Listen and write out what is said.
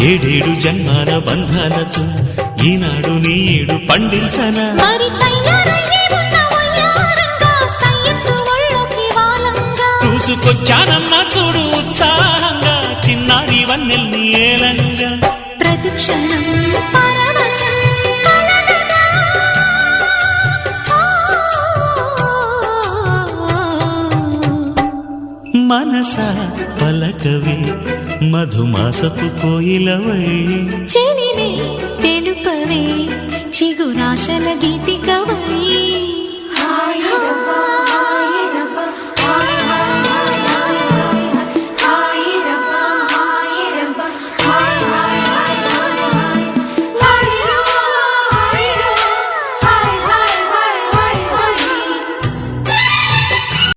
ఏడేడు జన్మాల బంధాలతో ఈనాడు నీడు పండించనా చూసుకొచ్చానమ్మా చూడు ఉత్సాహంగా చిన్నారి వన్నెల్ని ఏలంగా ప్రతిక్షణం మనసా పలకవే మధుమాసపు కోయిలవై చెలివే తెలుపవే చిగురాశల గీతికవై